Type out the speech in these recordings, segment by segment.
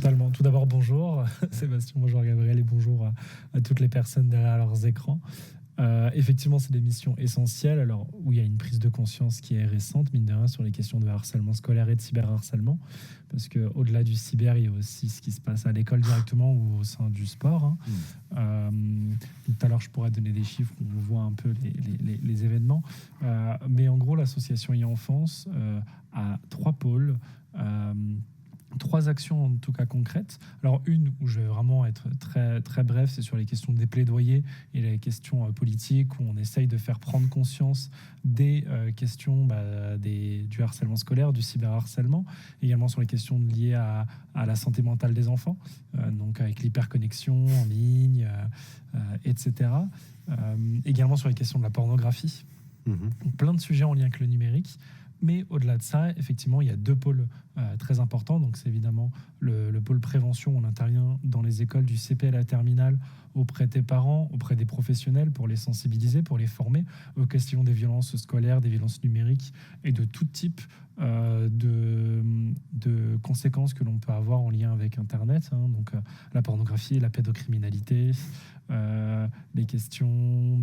Totalement. Tout d'abord, bonjour Sébastien, bonjour Gabriel et bonjour à toutes les personnes derrière leurs écrans. Effectivement, c'est des missions essentielles. Alors, où il y a une prise de conscience qui est récente, mine de rien, sur les questions de harcèlement scolaire et de cyberharcèlement. Parce qu'au-delà du cyber, il y a aussi ce qui se passe à l'école directement ou au sein du sport. Tout à l'heure, je pourrais donner des chiffres où on voit un peu les événements. Mais en gros, l'association e-enfance a 3 pôles. 3 actions en tout cas concrètes. Alors une où je vais vraiment être très, très bref, c'est sur les questions des plaidoyers et les questions politiques où on essaye de faire prendre conscience des questions du harcèlement scolaire, du cyberharcèlement, également sur les questions liées à la santé mentale des enfants, donc avec l'hyperconnexion en ligne, etc. Également sur les questions de la pornographie. Donc, plein de sujets en lien avec le numérique. Mais au-delà de ça, effectivement, il y a 2 pôles très importants. Donc, c'est évidemment le pôle prévention. On intervient dans les écoles du CP à la terminale auprès des parents, auprès des professionnels pour les sensibiliser, pour les former aux questions des violences scolaires, des violences numériques et de tout type de conséquences que l'on peut avoir en lien avec Internet. Donc, la pornographie, la pédocriminalité, les questions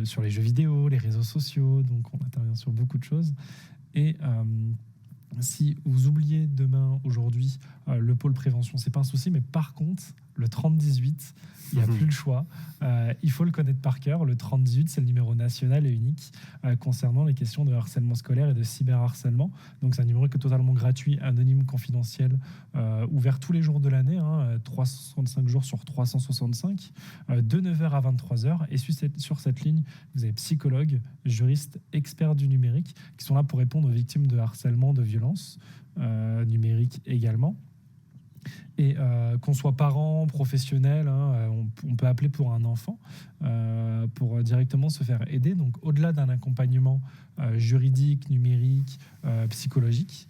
sur les jeux vidéo, les réseaux sociaux. Donc, on intervient sur beaucoup de choses. Et si vous oubliez demain, aujourd'hui, le pôle prévention, c'est pas un souci, mais par contre, le 3018, il n'y a plus le choix. Il faut le connaître par cœur. Le 3018, c'est le numéro national et unique concernant les questions de harcèlement scolaire et de cyberharcèlement. Donc, c'est un numéro qui est totalement gratuit, anonyme, confidentiel, ouvert tous les jours de l'année, 365 jours sur 365, de 9h à 23h. Et sur cette ligne, vous avez psychologues, juristes, experts du numérique qui sont là pour répondre aux victimes de harcèlement, de violence numérique également. Et qu'on soit parent, professionnel, on peut appeler pour un enfant pour directement se faire aider. Donc, au-delà d'un accompagnement juridique, numérique, psychologique,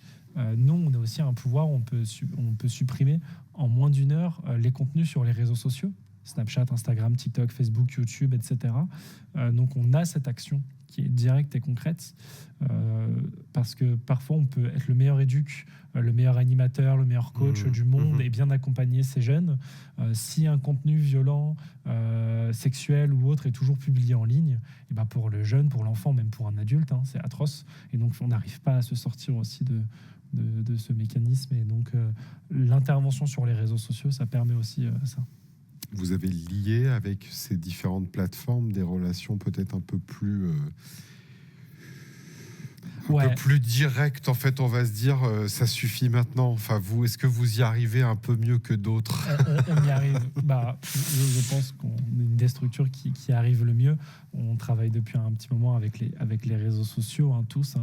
nous, on a aussi un pouvoir, on peut supprimer en moins d'1 heure les contenus sur les réseaux sociaux, Snapchat, Instagram, TikTok, Facebook, YouTube, etc. Donc, on a cette action qui est directe et concrète, parce que parfois on peut être le meilleur éduc, le meilleur animateur, le meilleur coach du monde et bien accompagner ces jeunes. Si un contenu violent, sexuel ou autre est toujours publié en ligne, et pour le jeune, pour l'enfant, même pour un adulte, c'est atroce. Et donc on n'arrive pas à se sortir aussi de ce mécanisme. Et donc l'intervention sur les réseaux sociaux, ça permet aussi ça. Vous avez lié avec ces différentes plateformes des relations peut-être un peu plus peu plus directes, en fait, on va se dire ça suffit maintenant. Enfin, vous, est-ce que vous y arrivez un peu mieux que d'autres? On y arrive. Je pense qu'on est une des structures qui arrive le mieux. On travaille depuis un petit moment avec les réseaux sociaux, tous.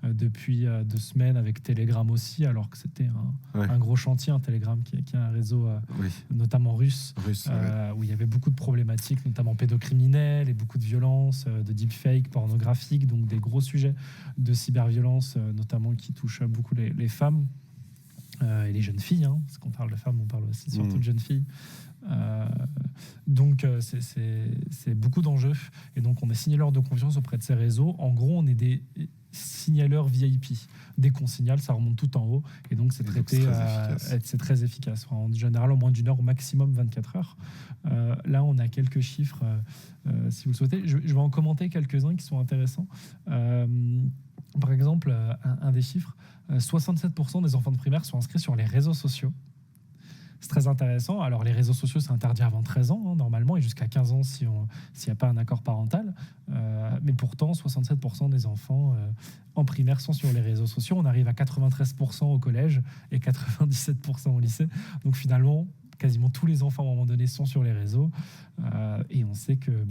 Depuis 2 semaines avec Telegram aussi, alors que c'était un gros chantier, Telegram qui est un réseau notamment russe, où il y avait beaucoup de problématiques, notamment pédocriminelles et beaucoup de violences, de deepfake, pornographiques, donc des gros sujets de cyberviolence, notamment qui touchent beaucoup les femmes et les jeunes filles. Parce qu'on parle de femmes, on parle aussi surtout de jeunes filles. Donc c'est beaucoup d'enjeux, et donc on est signaleur de confiance auprès de ces réseaux. En gros, on est des signaleurs VIP. Dès qu'on signale, ça remonte tout en haut, et donc c'est traité, c'est très efficace. En général, en moins d'1 heure, au maximum 24 heures. Là, on a quelques chiffres, si vous le souhaitez. Je vais en commenter quelques-uns qui sont intéressants. Par exemple, un des chiffres, 67% des enfants de primaire sont inscrits sur les réseaux sociaux. C'est très intéressant. Alors, les réseaux sociaux, c'est interdit avant 13 ans, normalement, et jusqu'à 15 ans s'il n'y a pas un accord parental. Mais pourtant, 67% des enfants en primaire sont sur les réseaux sociaux. On arrive à 93% au collège et 97% au lycée. Donc, finalement, quasiment tous les enfants, à un moment donné, sont sur les réseaux. Et on sait que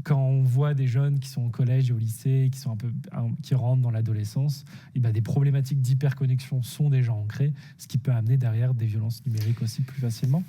quand on voit des jeunes qui sont au collège et au lycée, qui rentrent dans l'adolescence, des problématiques d'hyperconnexion sont déjà ancrées, ce qui peut amener derrière des violences numériques aussi plus facilement.